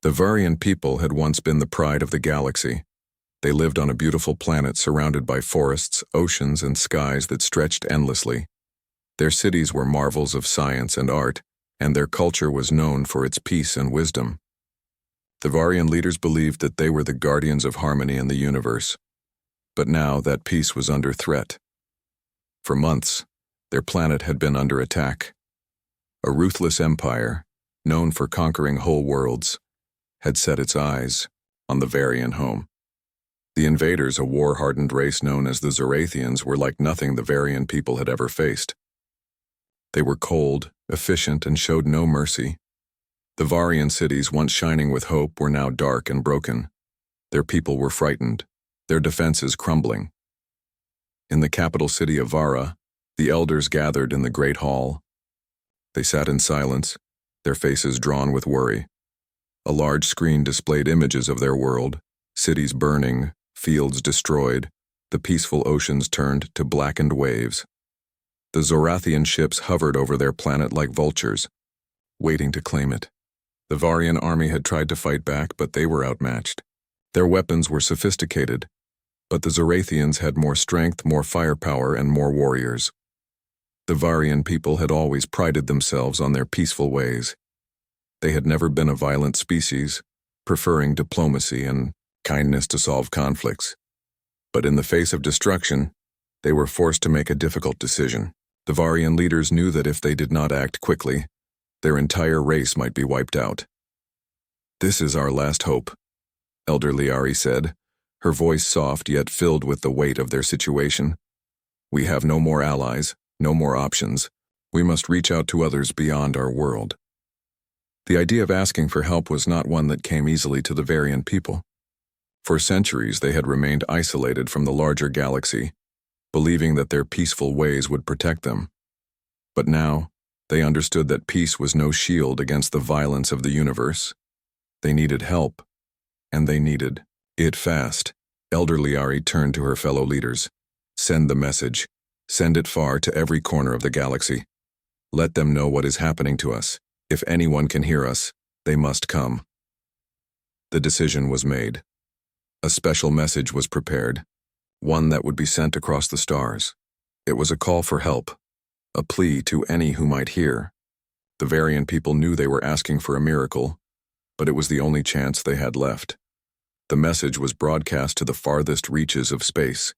The Varian people had once been the pride of the galaxy. They lived on a beautiful planet surrounded by forests, oceans, and skies that stretched endlessly. Their cities were marvels of science and art, and their culture was known for its peace and wisdom. The Varian leaders believed that they were the guardians of harmony in the universe. But now that peace was under threat. For months, their planet had been under attack. A ruthless empire, known for conquering whole worlds, had set its eyes on the Varian home. The invaders, a war-hardened race known as the Zorathians, were like nothing the Varian people had ever faced. They were cold, efficient, and showed no mercy. The Varian cities, once shining with hope, were now dark and broken. Their people were frightened, their defenses crumbling. In the capital city of Vara, the elders gathered in the great hall. They sat in silence, their faces drawn with worry. A large screen displayed images of their world, cities burning, fields destroyed, the peaceful oceans turned to blackened waves. The Zorathian ships hovered over their planet like vultures, waiting to claim it. The Varian army had tried to fight back, but they were outmatched. Their weapons were sophisticated, but the Zorathians had more strength, more firepower, and more warriors. The Varian people had always prided themselves on their peaceful ways. They had never been a violent species, preferring diplomacy and kindness to solve conflicts. But in the face of destruction, they were forced to make a difficult decision. The Varian leaders knew that if they did not act quickly, their entire race might be wiped out. "This is our last hope," Elder Liari said, her voice soft yet filled with the weight of their situation. "We have no more allies, no more options. We must reach out to others beyond our world." The idea of asking for help was not one that came easily to the Varian people. For centuries they had remained isolated from the larger galaxy, believing that their peaceful ways would protect them. But now, they understood that peace was no shield against the violence of the universe. They needed help, and they needed it fast. Elder Liari turned to her fellow leaders. "Send the message. Send it far to every corner of the galaxy. Let them know what is happening to us. If anyone can hear us, they must come." The decision was made. A special message was prepared, one that would be sent across the stars. It was a call for help, a plea to any who might hear. The Varian people knew they were asking for a miracle, but it was the only chance they had left. The message was broadcast to the farthest reaches of space.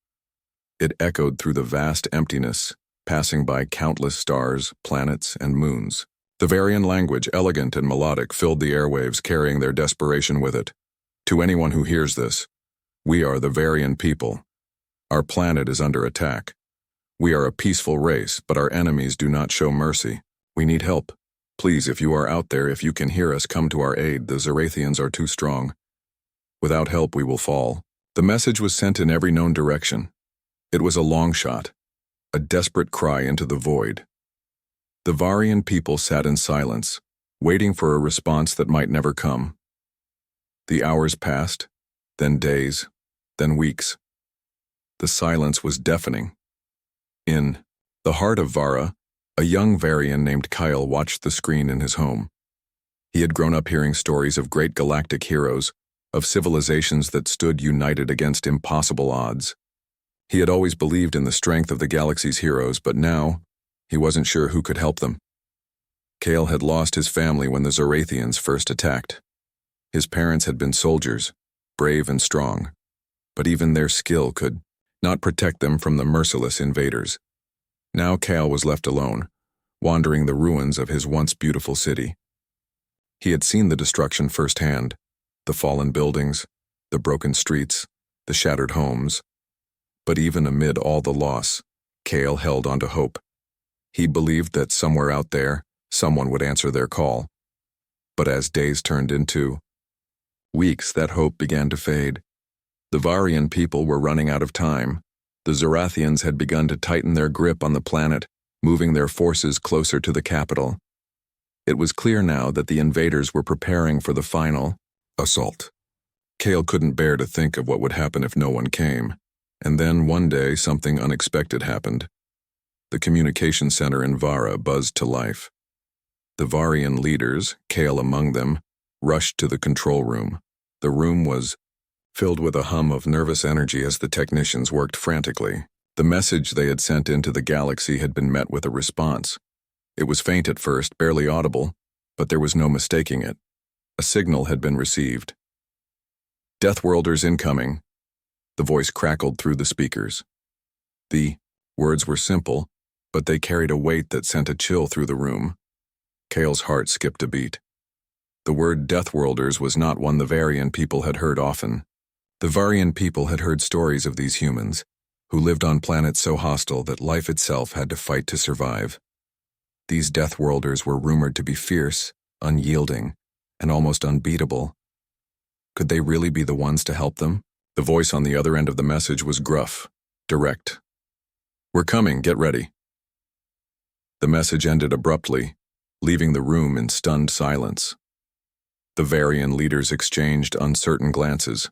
It echoed through the vast emptiness, passing by countless stars, planets, and moons. The Varian language, elegant and melodic, filled the airwaves, carrying their desperation with it. "To anyone who hears this, we are the Varian people. Our planet is under attack. We are a peaceful race, but our enemies do not show mercy. We need help. Please, if you are out there, if you can hear us, come to our aid. The Zorathians are too strong. Without help, we will fall." The message was sent in every known direction. It was a long shot, a desperate cry into the void. The Varian people sat in silence, waiting for a response that might never come. The hours passed, then days, then weeks. The silence was deafening. In the heart of Vara, a young Varian named Kyle watched the screen in his home. He had grown up hearing stories of great galactic heroes, of civilizations that stood united against impossible odds. He had always believed in the strength of the galaxy's heroes, but now, he wasn't sure who could help them. Kale had lost his family when the Zorathians first attacked. His parents had been soldiers, brave and strong, but even their skill could not protect them from the merciless invaders. Now Kale was left alone, wandering the ruins of his once beautiful city. He had seen the destruction firsthand, the fallen buildings, the broken streets, the shattered homes. But even amid all the loss, Kale held on to hope. He believed that somewhere out there, someone would answer their call. But as days turned into weeks, that hope began to fade. The Varian people were running out of time. The Zorathians had begun to tighten their grip on the planet, moving their forces closer to the capital. It was clear now that the invaders were preparing for the final assault. Kale couldn't bear to think of what would happen if no one came. And then one day something unexpected happened. The communication center in Vara buzzed to life. The Varian leaders, Kale among them, rushed to the control room. The room was filled with a hum of nervous energy as the technicians worked frantically. The message they had sent into the galaxy had been met with a response. It was faint at first, barely audible, but there was no mistaking it. A signal had been received. "Deathworlders incoming," the voice crackled through the speakers. The words were simple, but they carried a weight that sent a chill through the room. Kale's heart skipped a beat. The word Deathworlders was not one the Varian people had heard often. The Varian people had heard stories of these humans, who lived on planets so hostile that life itself had to fight to survive. These Deathworlders were rumored to be fierce, unyielding, and almost unbeatable. Could they really be the ones to help them? The voice on the other end of the message was gruff, direct. "We're coming, get ready." The message ended abruptly, leaving the room in stunned silence. The Varian leaders exchanged uncertain glances.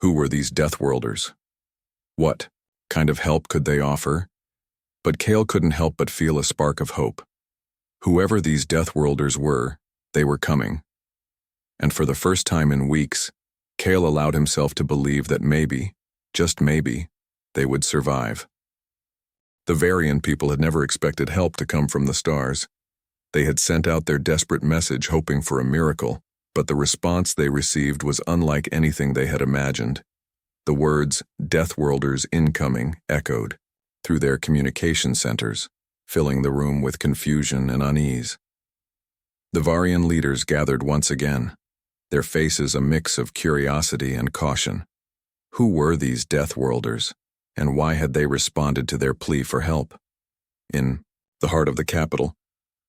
Who were these Deathworlders? What kind of help could they offer? But Kale couldn't help but feel a spark of hope. Whoever these Deathworlders were, they were coming. And for the first time in weeks, Kale allowed himself to believe that maybe, just maybe, they would survive. The Varian people had never expected help to come from the stars. They had sent out their desperate message hoping for a miracle, but the response they received was unlike anything they had imagined. The words, "Deathworlders incoming," echoed through their communication centers, filling the room with confusion and unease. The Varian leaders gathered once again, their faces a mix of curiosity and caution. Who were these Deathworlders, and why had they responded to their plea for help? In the heart of the capital,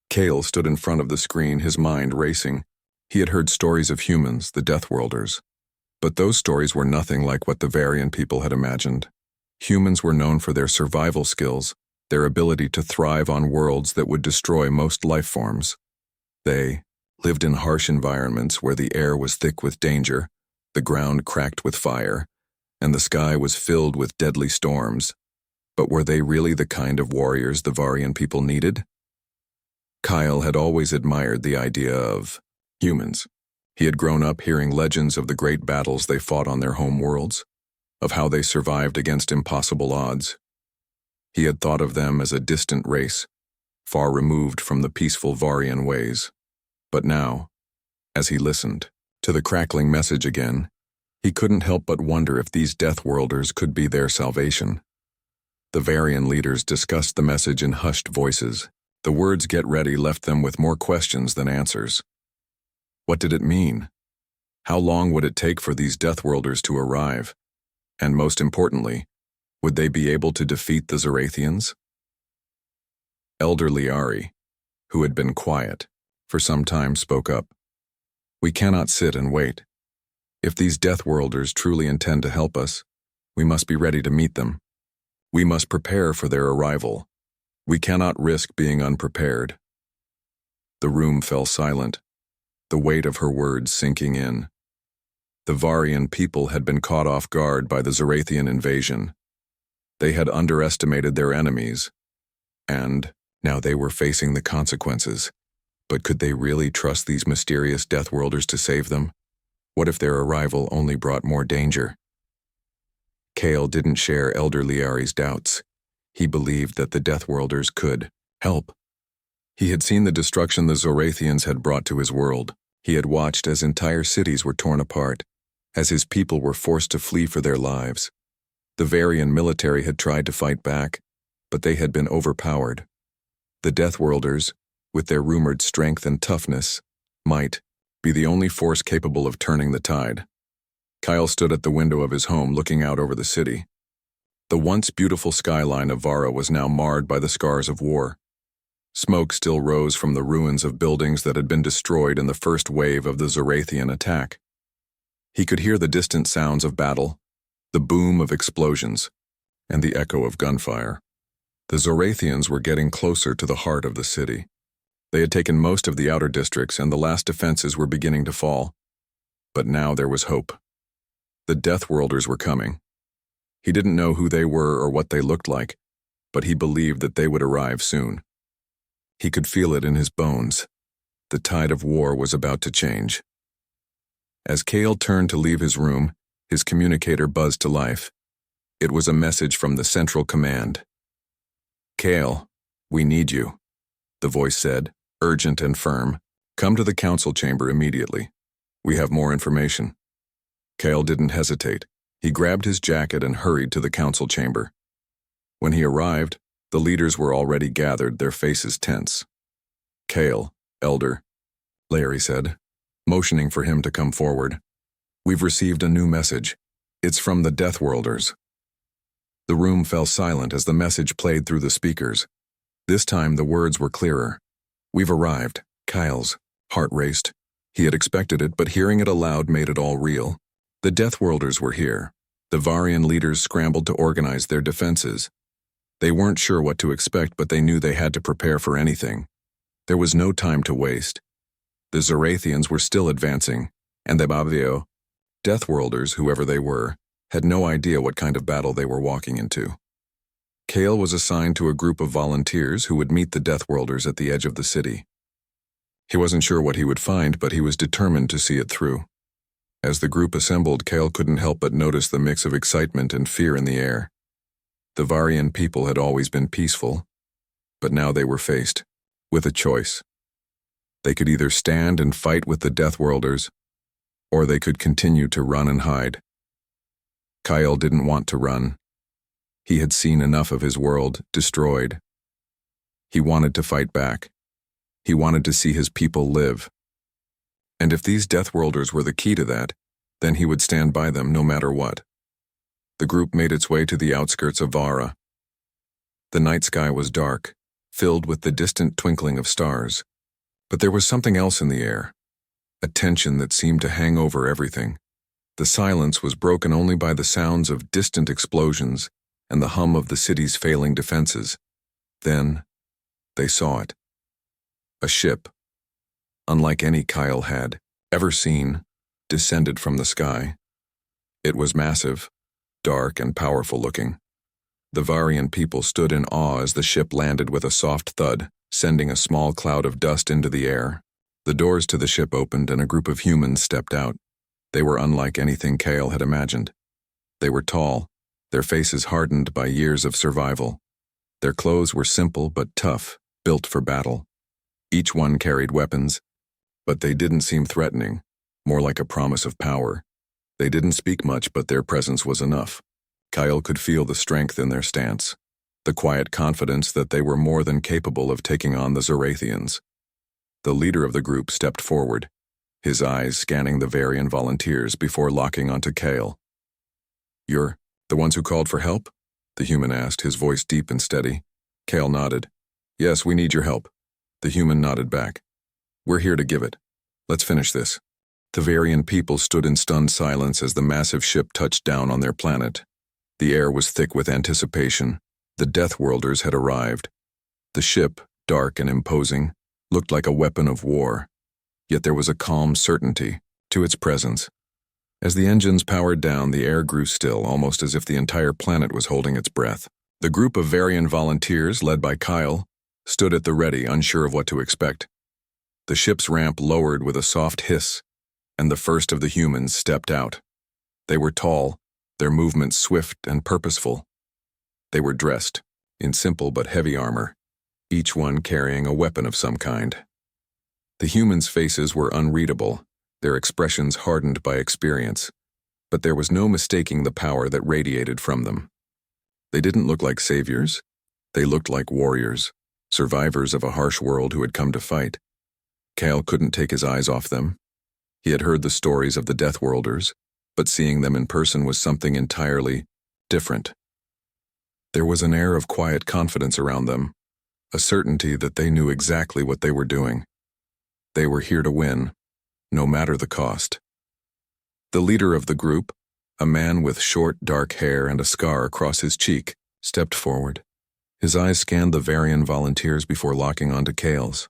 Kale stood in front of the screen, his mind racing. He had heard stories of humans, the Deathworlders, but those stories were nothing like what the Varian people had imagined. Humans were known for their survival skills, their ability to thrive on worlds that would destroy most life forms. They lived in harsh environments where the air was thick with danger, the ground cracked with fire, and the sky was filled with deadly storms. But were they really the kind of warriors the Varian people needed? Kyle had always admired the idea of humans. He had grown up hearing legends of the great battles they fought on their home worlds, of how they survived against impossible odds. He had thought of them as a distant race, far removed from the peaceful Varian ways. But now, as he listened to the crackling message again, he couldn't help but wonder if these Deathworlders could be their salvation. The Varian leaders discussed the message in hushed voices. The words "get ready" left them with more questions than answers. What did it mean? How long would it take for these Deathworlders to arrive? And most importantly, would they be able to defeat the Zorathians? Elder Liari, who had been quiet for some time, spoke up. "We cannot sit and wait. If these Deathworlders truly intend to help us, we must be ready to meet them. We must prepare for their arrival. We cannot risk being unprepared." The room fell silent, the weight of her words sinking in. The Varian people had been caught off guard by the Zorathian invasion. They had underestimated their enemies, and now they were facing the consequences. But could they really trust these mysterious Deathworlders to save them? What if their arrival only brought more danger? Kale didn't share Elder Liari's doubts. He believed that the Deathworlders could help. He had seen the destruction the Zorathians had brought to his world. He had watched as entire cities were torn apart, as his people were forced to flee for their lives. The Varian military had tried to fight back, but they had been overpowered. The Deathworlders, with their rumored strength and toughness, might be the only force capable of turning the tide. Kyle stood at the window of his home looking out over the city. The once beautiful skyline of Vara was now marred by the scars of war. Smoke still rose from the ruins of buildings that had been destroyed in the first wave of the Zorathian attack. He could hear the distant sounds of battle, the boom of explosions, and the echo of gunfire. The Zorathians were getting closer to the heart of the city. They had taken most of the outer districts, and the last defenses were beginning to fall. But now there was hope. The Deathworlders were coming. He didn't know who they were or what they looked like, but he believed that they would arrive soon. He could feel it in his bones. The tide of war was about to change. As Kale turned to leave his room, his communicator buzzed to life. It was a message from the Central Command. "Kale, we need you," the voice said, urgent and firm. "Come to the council chamber immediately. We have more information." Kale didn't hesitate. He grabbed his jacket and hurried to the council chamber. When he arrived, the leaders were already gathered, their faces tense. "Kale, Elder," Larry said, motioning for him to come forward. "We've received a new message. It's from the Deathworlders." The room fell silent as the message played through the speakers. This time the words were clearer. "We've arrived." Kyle's heart raced. He had expected it, but hearing it aloud made it all real. The Deathworlders were here. The Varian leaders scrambled to organize their defenses. They weren't sure what to expect, but they knew they had to prepare for anything. There was no time to waste. The Zorathians were still advancing, and the Bavio, Deathworlders, whoever they were, had no idea what kind of battle they were walking into. Kale was assigned to a group of volunteers who would meet the Deathworlders at the edge of the city. He wasn't sure what he would find, but he was determined to see it through. As the group assembled, Kale couldn't help but notice the mix of excitement and fear in the air. The Varian people had always been peaceful, but now they were faced with a choice. They could either stand and fight with the Deathworlders, or they could continue to run and hide. Kyle didn't want to run. He had seen enough of his world destroyed. He wanted to fight back. He wanted to see his people live. And if these Deathworlders were the key to that, then he would stand by them no matter what. The group made its way to the outskirts of Vara. The night sky was dark, filled with the distant twinkling of stars. But there was something else in the air, a tension that seemed to hang over everything. The silence was broken only by the sounds of distant explosions and the hum of the city's failing defenses. Then, they saw it. A ship, unlike any Kyle had ever seen, descended from the sky. It was massive, dark and powerful looking. The Varian people stood in awe as the ship landed with a soft thud, sending a small cloud of dust into the air. The doors to the ship opened and a group of humans stepped out. They were unlike anything Kale had imagined. They were tall, their faces hardened by years of survival. Their clothes were simple but tough, built for battle. Each one carried weapons, but they didn't seem threatening, more like a promise of power. They didn't speak much, but their presence was enough. Kyle could feel the strength in their stance, the quiet confidence that they were more than capable of taking on the Zorathians. The leader of the group stepped forward, his eyes scanning the Varian volunteers before locking onto Kale. "You're the ones who called for help?" the human asked, his voice deep and steady. Kale nodded. "Yes, we need your help." The human nodded back. "We're here to give it. Let's finish this." The Varian people stood in stunned silence as the massive ship touched down on their planet. The air was thick with anticipation. The Deathworlders had arrived. The ship, dark and imposing, looked like a weapon of war. Yet there was a calm certainty to its presence. As the engines powered down, the air grew still, almost as if the entire planet was holding its breath. The group of Varian volunteers, led by Kyle, stood at the ready, unsure of what to expect. The ship's ramp lowered with a soft hiss, and the first of the humans stepped out. They were tall, their movements swift and purposeful. They were dressed in simple but heavy armor, each one carrying a weapon of some kind. The humans' faces were unreadable, their expressions hardened by experience, but there was no mistaking the power that radiated from them. They didn't look like saviors. They looked like warriors, survivors of a harsh world who had come to fight. Kale couldn't take his eyes off them. He had heard the stories of the Deathworlders, but seeing them in person was something entirely different. There was an air of quiet confidence around them, a certainty that they knew exactly what they were doing. They were here to win, no matter the cost. The leader of the group, a man with short, dark hair and a scar across his cheek, stepped forward. His eyes scanned the Varian volunteers before locking onto Kale's.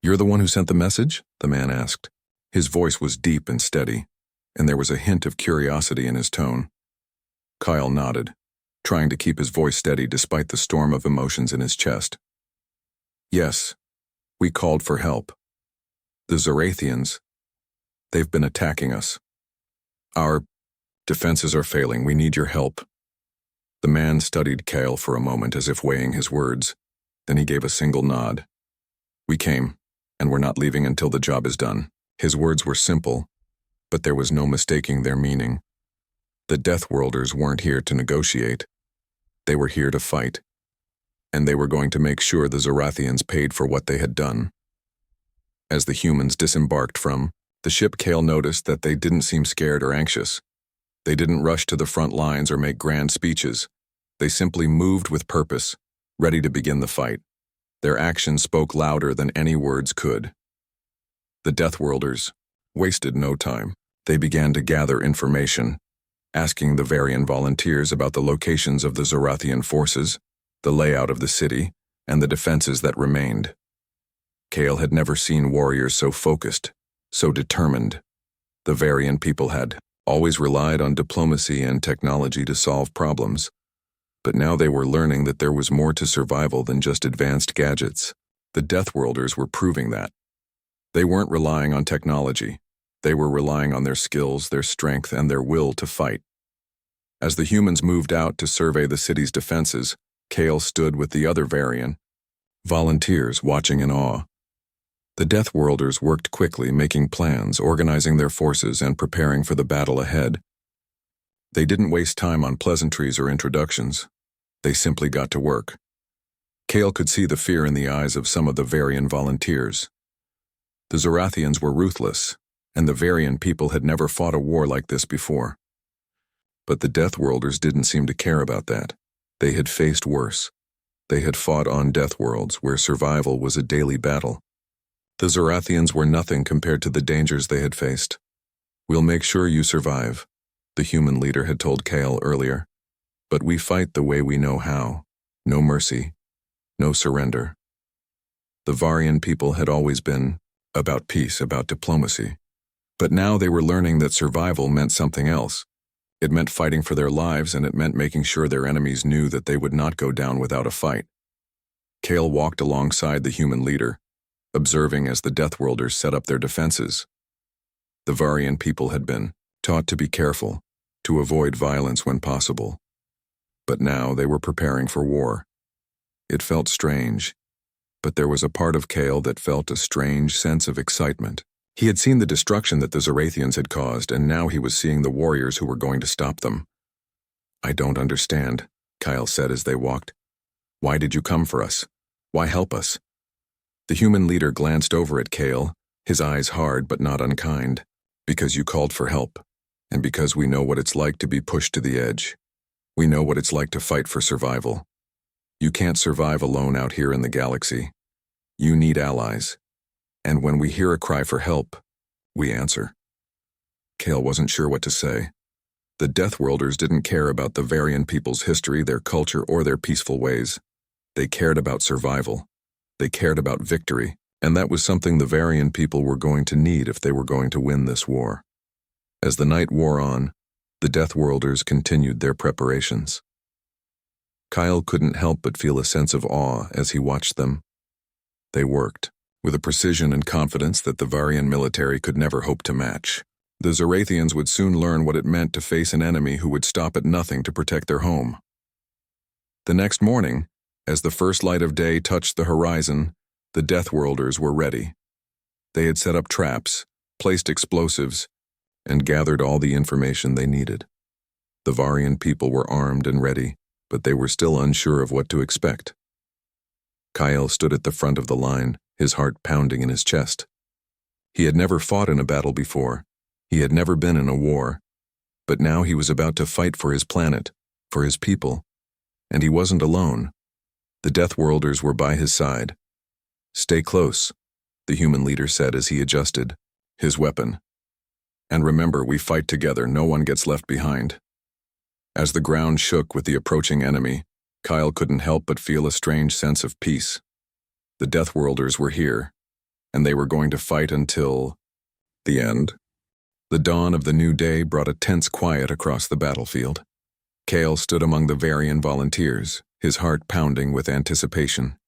"You're the one who sent the message?" the man asked. His voice was deep and steady, and there was a hint of curiosity in his tone. Kyle nodded, trying to keep his voice steady despite the storm of emotions in his chest. "Yes, we called for help. The Zorathians, They've been attacking us. Our defenses are failing. We need your help." The man studied Kale for a moment as if weighing his words. Then he gave a single nod. "We came, and we're not leaving until the job is done." His words were simple, but there was no mistaking their meaning. The Deathworlders weren't here to negotiate. They were here to fight, and they were going to make sure the Zorathians paid for what they had done. As the humans disembarked from the ship, Kale noticed that they didn't seem scared or anxious. They didn't rush to the front lines or make grand speeches. They simply moved with purpose, ready to begin the fight. Their actions spoke louder than any words could. The Deathworlders wasted no time. They began to gather information, asking the Varian volunteers about the locations of the Zorathian forces, the layout of the city, and the defenses that remained. Kale had never seen warriors so focused, so determined. The Varian people had always relied on diplomacy and technology to solve problems, but now they were learning that there was more to survival than just advanced gadgets. The Deathworlders were proving that. They weren't relying on technology. They were relying on their skills, their strength, and their will to fight. As the humans moved out to survey the city's defenses, Kale stood with the other Varian volunteers watching in awe. The Deathworlders worked quickly, making plans, organizing their forces, and preparing for the battle ahead. They didn't waste time on pleasantries or introductions. They simply got to work. Kale could see the fear in the eyes of some of the Varian volunteers. The Zorathians were ruthless, and the Varian people had never fought a war like this before. But the Deathworlders didn't seem to care about that. They had faced worse. They had fought on Deathworlds, where survival was a daily battle. The Zorathians were nothing compared to the dangers they had faced. "We'll make sure you survive," the human leader had told Kale earlier. "But we fight the way we know how. No mercy, no surrender." The Varian people had always been about peace, about diplomacy. But now they were learning that survival meant something else. It meant fighting for their lives, and it meant making sure their enemies knew that they would not go down without a fight. Kale walked alongside the human leader, observing as the Deathworlders set up their defenses. The Varian people had been taught to be careful, to avoid violence when possible. But now they were preparing for war. It felt strange, but there was a part of Kale that felt a strange sense of excitement. He had seen the destruction that the Zorathians had caused, and now he was seeing the warriors who were going to stop them. "I don't understand," Kyle said as they walked. "Why did you come for us? Why help us?" The human leader glanced over at Kale, his eyes hard but not unkind. "Because you called for help, and because we know what it's like to be pushed to the edge. We know what it's like to fight for survival. You can't survive alone out here in the galaxy. You need allies. And when we hear a cry for help, we answer." Kale wasn't sure what to say. The Deathworlders didn't care about the Varian people's history, their culture, or their peaceful ways. They cared about survival. They cared about victory, and that was something the Varian people were going to need if they were going to win this war. As the night wore on, the Deathworlders continued their preparations. Kyle couldn't help but feel a sense of awe as he watched them. They worked, with a precision and confidence that the Varian military could never hope to match. The Zorathians would soon learn what it meant to face an enemy who would stop at nothing to protect their home. The next morning, as the first light of day touched the horizon, the Deathworlders were ready. They had set up traps, placed explosives, and gathered all the information they needed. The Varian people were armed and ready, but they were still unsure of what to expect. Kyle stood at the front of the line, his heart pounding in his chest. He had never fought in a battle before. He had never been in a war. But now he was about to fight for his planet, for his people. And he wasn't alone. The Deathworlders were by his side. "Stay close," the human leader said as he adjusted his weapon. "And remember, we fight together. No one gets left behind." As the ground shook with the approaching enemy, Kyle couldn't help but feel a strange sense of peace. The Deathworlders were here, and they were going to fight until the end. The dawn of the new day brought a tense quiet across the battlefield. Kale stood among the Varian volunteers, his heart pounding with anticipation.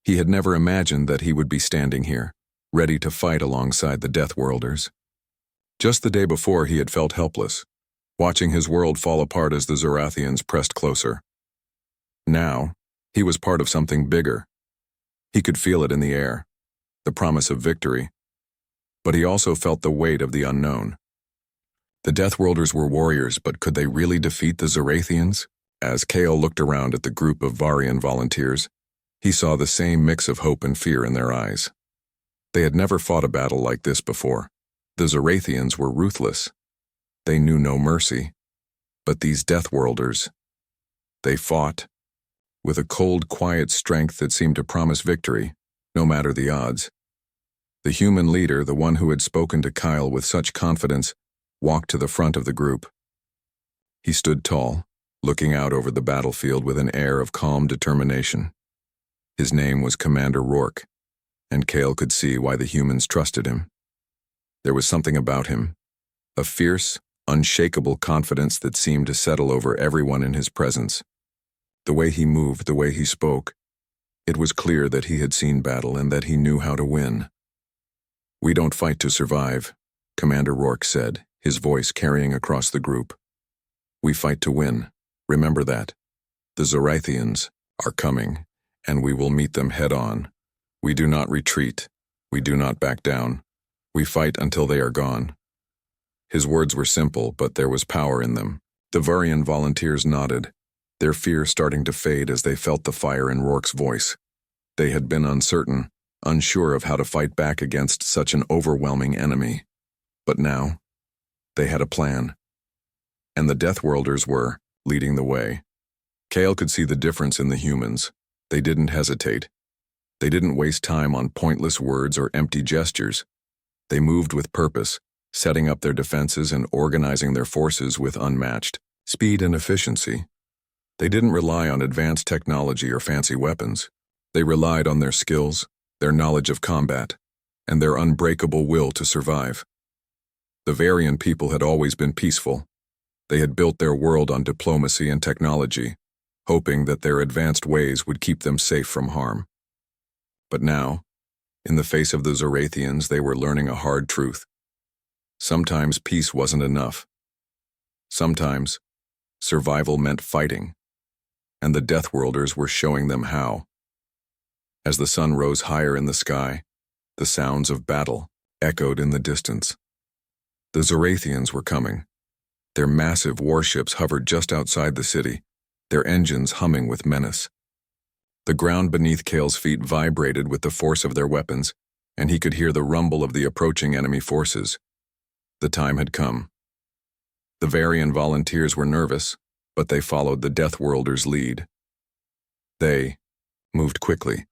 He had never imagined that he would be standing here, ready to fight alongside the Deathworlders. Just the day before he had felt helpless, watching his world fall apart as the Zorathians pressed closer. Now, he was part of something bigger. He could feel it in the air, the promise of victory, but he also felt the weight of the unknown. The Deathworlders were warriors, but could they really defeat the Zorathians? As Kale looked around at the group of Varian volunteers, he saw the same mix of hope and fear in their eyes. They had never fought a battle like this before. The Zorathians were ruthless. They knew no mercy. But these Deathworlders, they fought with a cold, quiet strength that seemed to promise victory, no matter the odds. The human leader, the one who had spoken to Kyle with such confidence, walked to the front of the group. He stood tall, looking out over the battlefield with an air of calm determination. His name was Commander Rourke, and Kale could see why the humans trusted him. There was something about him, a fierce, unshakable confidence that seemed to settle over everyone in his presence. The way he moved, the way he spoke, it was clear that he had seen battle and that he knew how to win. "We don't fight to survive," Commander Rourke said, his voice carrying across the group. "We fight to win. Remember that. The Zorathians are coming, and we will meet them head-on. We do not retreat. We do not back down. We fight until they are gone." His words were simple, but there was power in them. The Varian volunteers nodded, their fear starting to fade as they felt the fire in Rourke's voice. They had been uncertain, unsure of how to fight back against such an overwhelming enemy. But now, they had a plan. And the Deathworlders were leading the way. Kale could see the difference in the humans. They didn't hesitate. They didn't waste time on pointless words or empty gestures. They moved with purpose, setting up their defenses and organizing their forces with unmatched speed and efficiency. They didn't rely on advanced technology or fancy weapons. They relied on their skills, their knowledge of combat, and their unbreakable will to survive. The Varian people had always been peaceful. They had built their world on diplomacy and technology, hoping that their advanced ways would keep them safe from harm. But now, in the face of the Zorathians, they were learning a hard truth. Sometimes peace wasn't enough. Sometimes survival meant fighting, and the Deathworlders were showing them how. As the sun rose higher in the sky, the sounds of battle echoed in the distance. The Zorathians were coming. Their massive warships hovered just outside the city, their engines humming with menace. The ground beneath Kale's feet vibrated with the force of their weapons, and he could hear the rumble of the approaching enemy forces. The time had come. The Varian volunteers were nervous, but they followed the Deathworlders' lead. They moved quickly,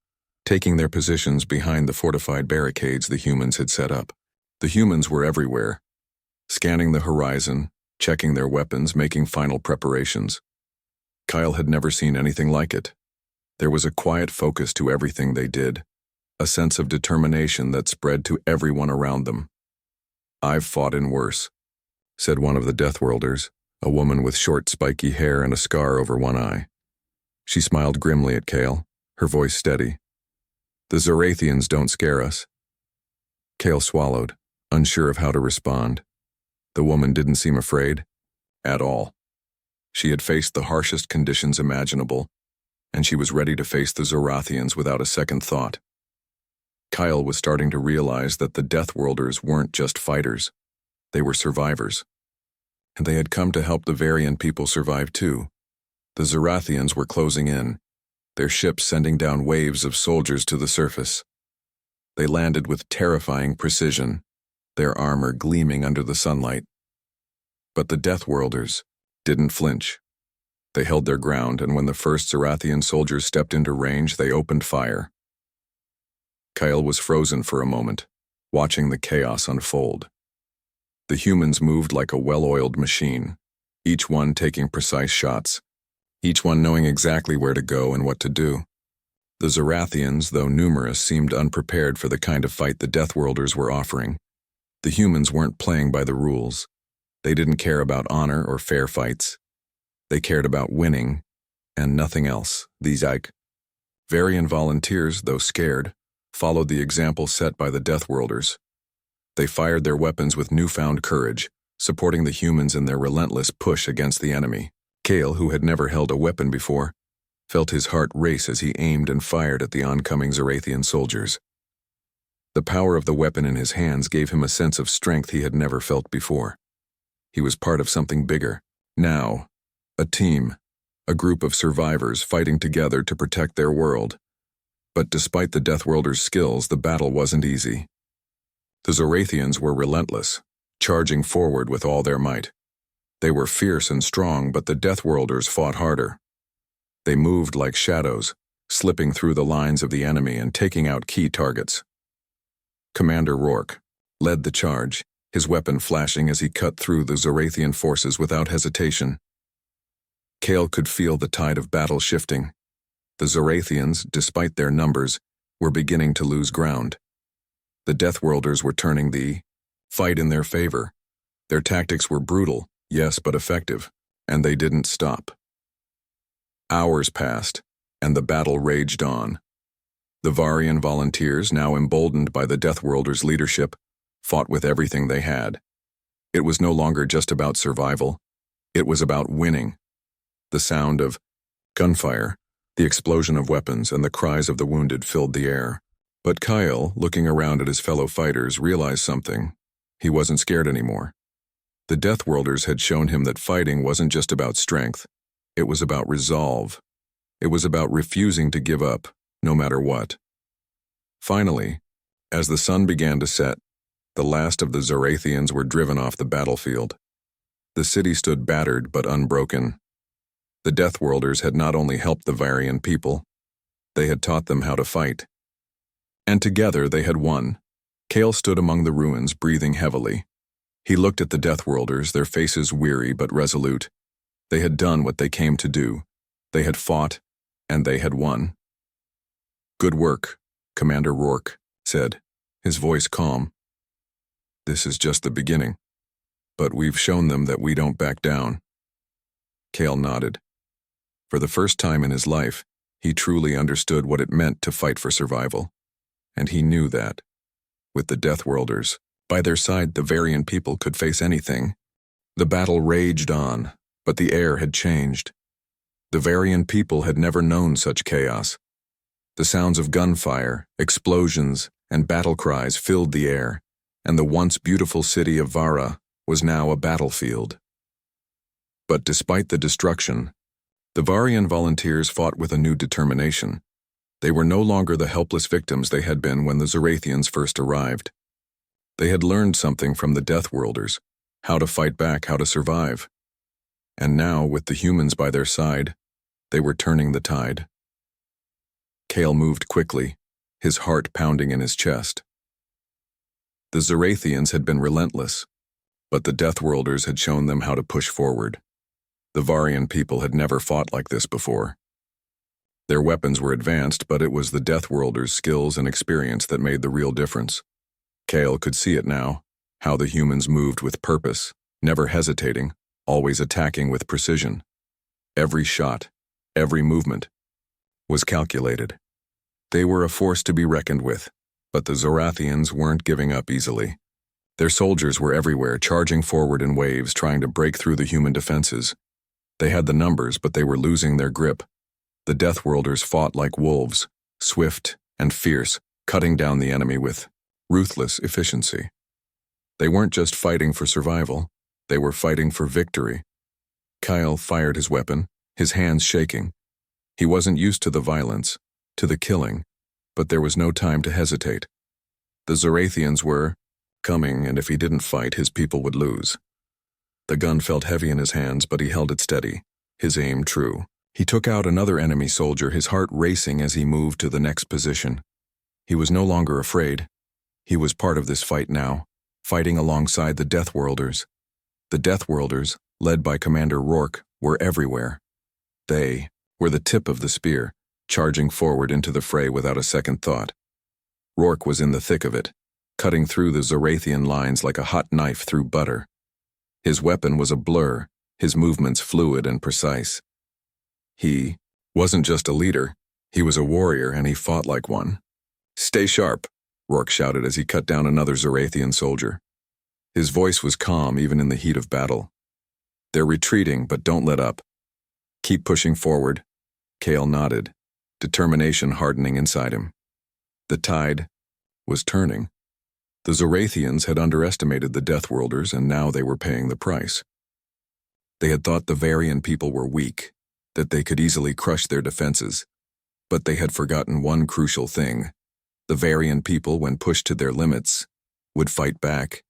taking their positions behind the fortified barricades the humans had set up. The humans were everywhere, scanning the horizon, checking their weapons, making final preparations. Kyle had never seen anything like it. There was a quiet focus to everything they did, a sense of determination that spread to everyone around them. "I've fought in worse," said one of the Deathworlders, a woman with short, spiky hair and a scar over one eye. She smiled grimly at Kale, her voice steady. "The Zorathians don't scare us." Kale swallowed, unsure of how to respond. The woman didn't seem afraid at all. She had faced the harshest conditions imaginable, and she was ready to face the Zorathians without a second thought. Kyle was starting to realize that the Deathworlders weren't just fighters. They were survivors. And they had come to help the Varian people survive too. The Zorathians were closing in, their ships sending down waves of soldiers to the surface. They landed with terrifying precision, their armor gleaming under the sunlight. But the Deathworlders didn't flinch. They held their ground, and when the first Zorathian soldiers stepped into range, they opened fire. Kyle was frozen for a moment, watching the chaos unfold. The humans moved like a well-oiled machine, each one taking precise shots, each one knowing exactly where to go and what to do. The Zorathians, though numerous, seemed unprepared for the kind of fight the Deathworlders were offering. The humans weren't playing by the rules. They didn't care about honor or fair fights. They cared about winning, and nothing else. These Varian volunteers, though scared, followed the example set by the Deathworlders. They fired their weapons with newfound courage, supporting the humans in their relentless push against the enemy. Kale, who had never held a weapon before, felt his heart race as he aimed and fired at the oncoming Zorathian soldiers. The power of the weapon in his hands gave him a sense of strength he had never felt before. He was part of something bigger. Now, a team, a group of survivors fighting together to protect their world. But despite the Deathworlders' skills, the battle wasn't easy. The Zorathians were relentless, charging forward with all their might. They were fierce and strong, but the Deathworlders fought harder. They moved like shadows, slipping through the lines of the enemy and taking out key targets. Commander Rourke led the charge, his weapon flashing as he cut through the Zorathian forces without hesitation. Kale could feel the tide of battle shifting. The Zorathians, despite their numbers, were beginning to lose ground. The Deathworlders were turning the fight in their favor. Their tactics were brutal, yes, but effective, and they didn't stop. Hours passed, and the battle raged on. The Varian volunteers, now emboldened by the Deathworlders' leadership, fought with everything they had. It was no longer just about survival. It was about winning. The sound of gunfire, the explosion of weapons, and the cries of the wounded filled the air. But Kyle, looking around at his fellow fighters, realized something. He wasn't scared anymore. The Deathworlders had shown him that fighting wasn't just about strength. It was about resolve. It was about refusing to give up, no matter what. Finally, as the sun began to set, the last of the Zorathians were driven off the battlefield. The city stood battered but unbroken. The Deathworlders had not only helped the Varian people, they had taught them how to fight. And together they had won. Kale stood among the ruins, breathing heavily. He looked at the Deathworlders, their faces weary but resolute. They had done what they came to do. They had fought, and they had won. "Good work," Commander Rourke said, his voice calm. "This is just the beginning. But we've shown them that we don't back down." Kale nodded. For the first time in his life, he truly understood what it meant to fight for survival. And he knew that, with the Deathworlders by their side, the Varian people could face anything. The battle raged on, but the air had changed. The Varian people had never known such chaos. The sounds of gunfire, explosions, and battle cries filled the air, and the once beautiful city of Vara was now a battlefield. But despite the destruction, the Varian volunteers fought with a new determination. They were no longer the helpless victims they had been when the Zorathians first arrived. They had learned something from the Deathworlders, how to fight back, how to survive. And now, with the humans by their side, they were turning the tide. Kale moved quickly, his heart pounding in his chest. The Zorathians had been relentless, but the Deathworlders had shown them how to push forward. The Varian people had never fought like this before. Their weapons were advanced, but it was the Deathworlders' skills and experience that made the real difference. Kale could see it now, how the humans moved with purpose, never hesitating, always attacking with precision. Every shot, every movement, was calculated. They were a force to be reckoned with, but the Zorathians weren't giving up easily. Their soldiers were everywhere, charging forward in waves, trying to break through the human defenses. They had the numbers, but they were losing their grip. The Deathworlders fought like wolves, swift and fierce, cutting down the enemy with ruthless efficiency. They weren't just fighting for survival, they were fighting for victory. Kyle fired his weapon, his hands shaking. He wasn't used to the violence, to the killing, but there was no time to hesitate. The Zorathians were coming, and if he didn't fight, his people would lose. The gun felt heavy in his hands, but he held it steady, his aim true. He took out another enemy soldier, his heart racing as he moved to the next position. He was no longer afraid. He was part of this fight now, fighting alongside the Deathworlders. The Deathworlders, led by Commander Rourke, were everywhere. They were the tip of the spear, charging forward into the fray without a second thought. Rourke was in the thick of it, cutting through the Zorathian lines like a hot knife through butter. His weapon was a blur, his movements fluid and precise. He wasn't just a leader, he was a warrior, and he fought like one. "Stay sharp," Rourke shouted as he cut down another Zorathian soldier. His voice was calm even in the heat of battle. They're retreating, but don't let up. Keep pushing forward. Cale nodded, determination hardening inside him. The tide was turning. The Zorathians had underestimated the Deathworlders, and now they were paying the price. They had thought the Varian people were weak, that they could easily crush their defenses. But they had forgotten one crucial thing. The Varian people, when pushed to their limits, would fight back.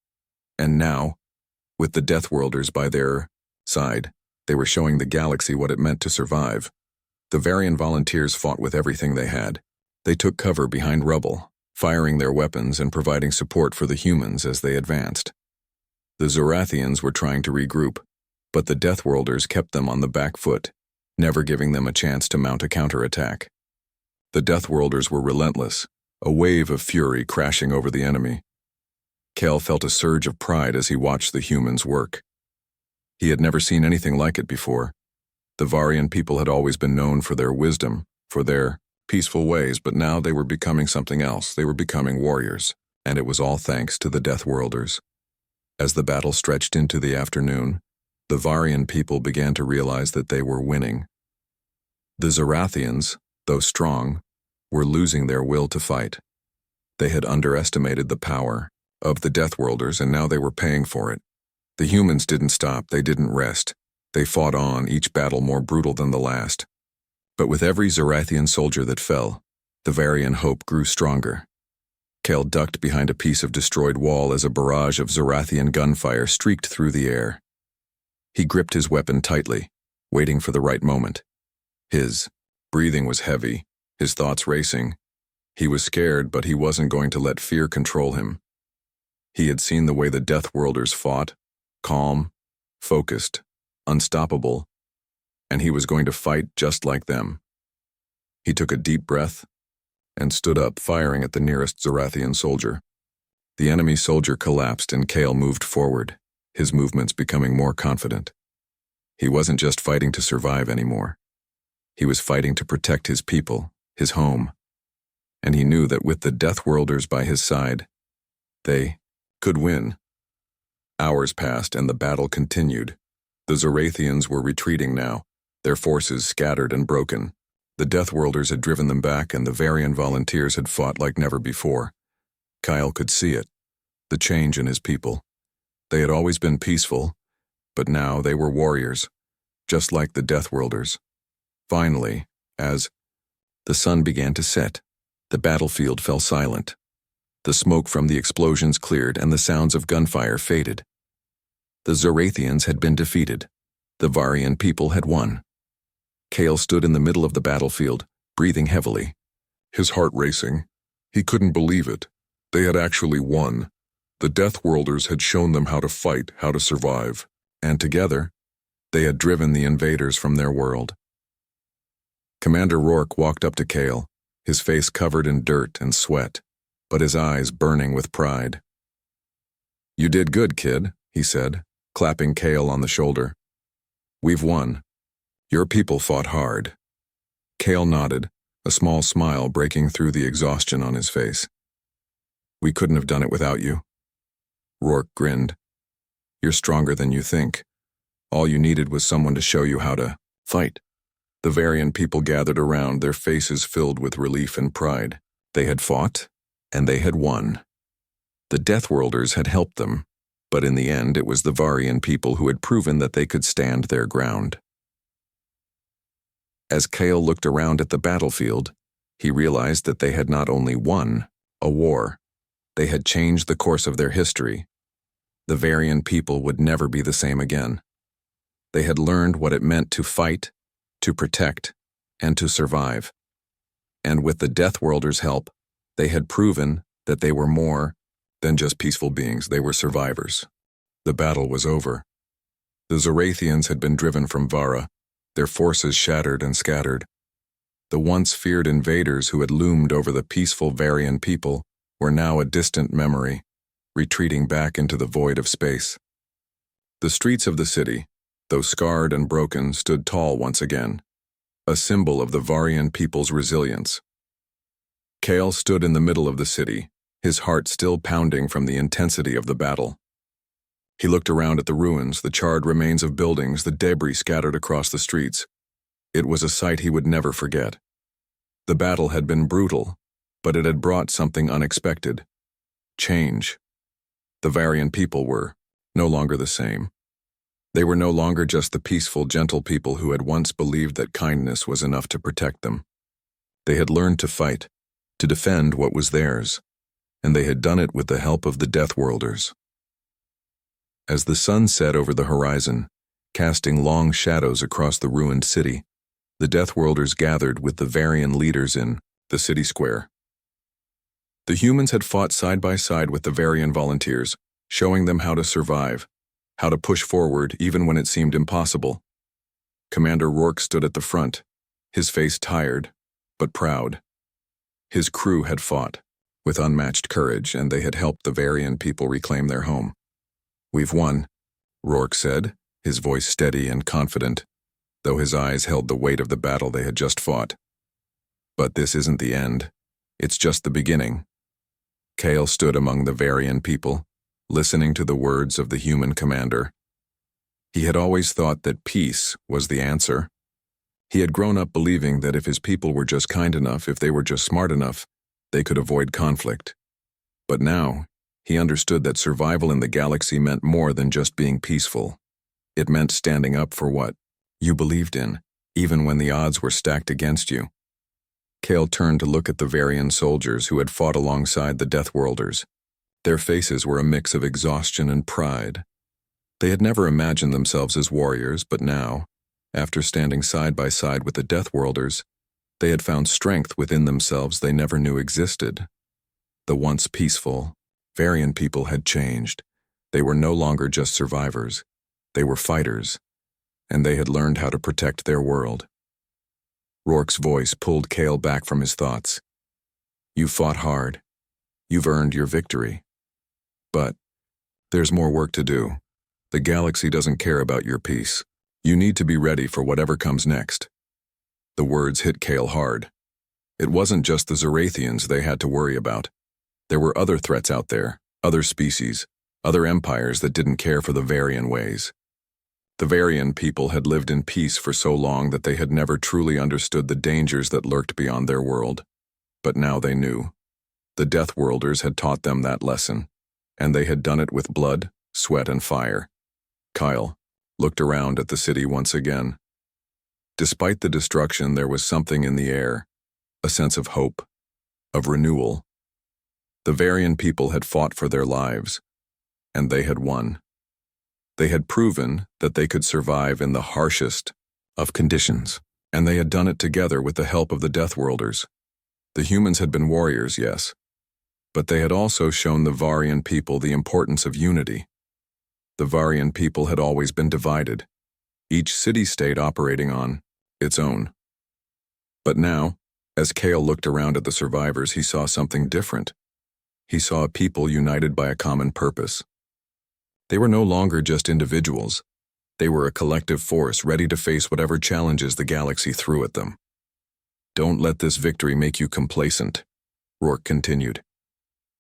And now, with the Deathworlders by their side, they were showing the galaxy what it meant to survive. The Varian volunteers fought with everything they had. They took cover behind rubble, firing their weapons and providing support for the humans as they advanced. The Zorathians were trying to regroup, but the Deathworlders kept them on the back foot, never giving them a chance to mount a counterattack. The Deathworlders were relentless, a wave of fury crashing over the enemy. Cale felt a surge of pride as he watched the humans work. He had never seen anything like it before. The Varian people had always been known for their wisdom, for their peaceful ways, but now they were becoming something else. They were becoming warriors, and it was all thanks to the Deathworlders. As the battle stretched into the afternoon, the Varian people began to realize that they were winning. The Zorathians, though strong, were losing their will to fight. They had underestimated the power of the Deathworlders, and now they were paying for it. The humans didn't stop, they didn't rest. They fought on, each battle more brutal than the last. But with every Zorathian soldier that fell, the Varian hope grew stronger. Cale ducked behind a piece of destroyed wall as a barrage of Zorathian gunfire streaked through the air. He gripped his weapon tightly, waiting for the right moment. His breathing was heavy, his thoughts racing. He was scared, but he wasn't going to let fear control him. He had seen the way the Deathworlders fought, calm, focused, unstoppable, and he was going to fight just like them. He took a deep breath and stood up, firing at the nearest Zorathian soldier. The enemy soldier collapsed and Cale moved forward, his movements becoming more confident. He wasn't just fighting to survive anymore. He was fighting to protect his people, his home. And he knew that with the Deathworlders by his side, they could win. Hours passed and the battle continued. The Zorathians were retreating now, their forces scattered and broken. The Deathworlders had driven them back and the Varian volunteers had fought like never before. Cale could see it, the change in his people. They had always been peaceful, but now they were warriors, just like the Deathworlders. Finally, as the sun began to set, the battlefield fell silent. The smoke from the explosions cleared and the sounds of gunfire faded. The Zorathians had been defeated. The Varian people had won. Cale stood in the middle of the battlefield, breathing heavily, his heart racing. He couldn't believe it. They had actually won. The Deathworlders had shown them how to fight, how to survive, and together, they had driven the invaders from their world. Commander Rourke walked up to Cale, his face covered in dirt and sweat, but his eyes burning with pride. "You did good, kid," he said, clapping Cale on the shoulder. "We've won. Your people fought hard." Cale nodded, a small smile breaking through the exhaustion on his face. "We couldn't have done it without you." Rourke grinned. "You're stronger than you think. All you needed was someone to show you how to fight." The Varian people gathered around, their faces filled with relief and pride. They had fought, and they had won. The Deathworlders had helped them, but in the end it was the Varian people who had proven that they could stand their ground. As Cale looked around at the battlefield, he realized that they had not only won a war, they had changed the course of their history. The Varian people would never be the same again. They had learned what it meant to fight, to protect, and to survive. And with the Deathworlders' help, they had proven that they were more than just peaceful beings. They were survivors. The battle was over. The Zorathians had been driven from Vara, their forces shattered and scattered. The once feared invaders who had loomed over the peaceful Varian people were now a distant memory, retreating back into the void of space. The streets of the city, though scarred and broken, stood tall once again, a symbol of the Varian people's resilience. Cale stood in the middle of the city, his heart still pounding from the intensity of the battle. He looked around at the ruins, the charred remains of buildings, the debris scattered across the streets. It was a sight he would never forget. The battle had been brutal, but it had brought something unexpected. Change. The Varian people were no longer the same. They were no longer just the peaceful, gentle people who had once believed that kindness was enough to protect them. They had learned to fight, to defend what was theirs, and they had done it with the help of the Deathworlders. As the sun set over the horizon, casting long shadows across the ruined city, the Deathworlders gathered with the Varian leaders in the city square. The humans had fought side by side with the Varian volunteers, showing them how to survive, how to push forward even when it seemed impossible. Commander Rourke stood at the front, his face tired, but proud. His crew had fought, with unmatched courage, and they had helped the Varian people reclaim their home. "We've won," Rourke said, his voice steady and confident, though his eyes held the weight of the battle they had just fought. "But this isn't the end. It's just the beginning." Kale stood among the Varian people, listening to the words of the human commander. He had always thought that peace was the answer. He had grown up believing that if his people were just kind enough, if they were just smart enough, they could avoid conflict. But now, he understood that survival in the galaxy meant more than just being peaceful. It meant standing up for what you believed in, even when the odds were stacked against you. Kale turned to look at the Varian soldiers who had fought alongside the Deathworlders. Their faces were a mix of exhaustion and pride. They had never imagined themselves as warriors, but now, after standing side by side with the Deathworlders, they had found strength within themselves they never knew existed. The once peaceful Varian people had changed. They were no longer just survivors. They were fighters, and they had learned how to protect their world. Rourke's voice pulled Kale back from his thoughts. "You fought hard. You've earned your victory. But there's more work to do. The galaxy doesn't care about your peace. You need to be ready for whatever comes next." The words hit Kale hard. It wasn't just the Zorathians they had to worry about. There were other threats out there, other species, other empires that didn't care for the Varian ways. The Varian people had lived in peace for so long that they had never truly understood the dangers that lurked beyond their world. But now they knew. The Deathworlders had taught them that lesson, and they had done it with blood, sweat, and fire. Kyle looked around at the city once again. Despite the destruction, there was something in the air, a sense of hope, of renewal. The Varian people had fought for their lives, and they had won. They had proven that they could survive in the harshest of conditions, and they had done it together with the help of the Deathworlders. The humans had been warriors, yes, but they had also shown the Varian people the importance of unity. The Varian people had always been divided, each city-state operating on its own. But now, as Kale looked around at the survivors, he saw something different. He saw a people united by a common purpose. They were no longer just individuals. They were a collective force ready to face whatever challenges the galaxy threw at them. "Don't let this victory make you complacent," Rourke continued.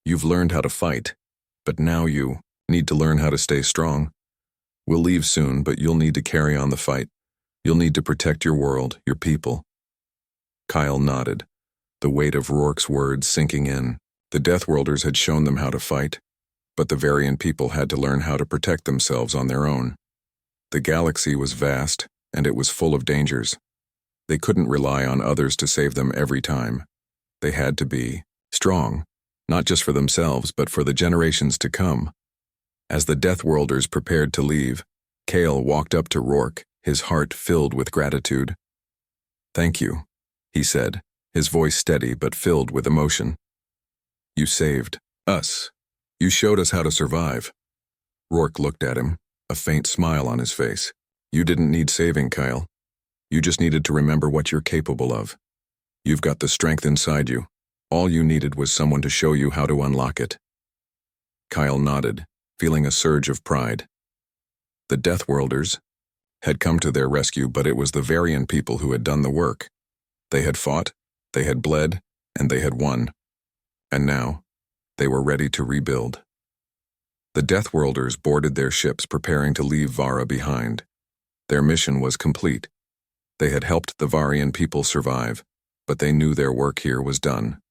"You've learned how to fight, but now you need to learn how to stay strong. We'll leave soon, but you'll need to carry on the fight. You'll need to protect your world, your people." Kyle nodded, the weight of Rourke's words sinking in. The Deathworlders had shown them how to fight, but the Varian people had to learn how to protect themselves on their own. The galaxy was vast, and it was full of dangers. They couldn't rely on others to save them every time. They had to be strong, not just for themselves, but for the generations to come. As the Deathworlders prepared to leave, Kale walked up to Rourke, his heart filled with gratitude. "Thank you," he said, his voice steady but filled with emotion. "You saved us. You showed us how to survive." Rourke looked at him, a faint smile on his face. "You didn't need saving, Kyle. You just needed to remember what you're capable of. You've got the strength inside you. All you needed was someone to show you how to unlock it." Kyle nodded, feeling a surge of pride. The Deathworlders had come to their rescue, but it was the Varian people who had done the work. They had fought, they had bled, and they had won. And now, They were ready to rebuild. The Deathworlders boarded their ships preparing to leave Vara behind. Their mission was complete. They had helped the Varian people survive, but they knew their work here was done.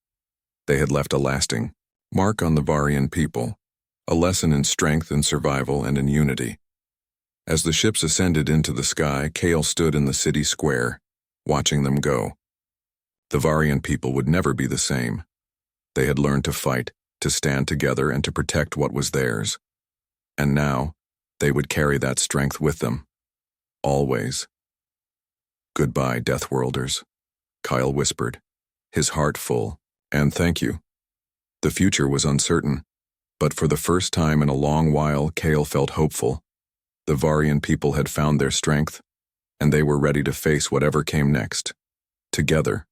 They had left a lasting mark on the Varian people, a lesson in strength and survival and in unity. As the ships ascended into the sky, Kale stood in the city square, watching them go. The Varian people would never be the same. They had learned to fight, to stand together, and to protect what was theirs. And now, they would carry that strength with them. Always. "Goodbye, Deathworlders," Kyle whispered, his heart full. "And thank you." The future was uncertain, but for the first time in a long while, Kale felt hopeful. The Varian people had found their strength, and they were ready to face whatever came next. Together.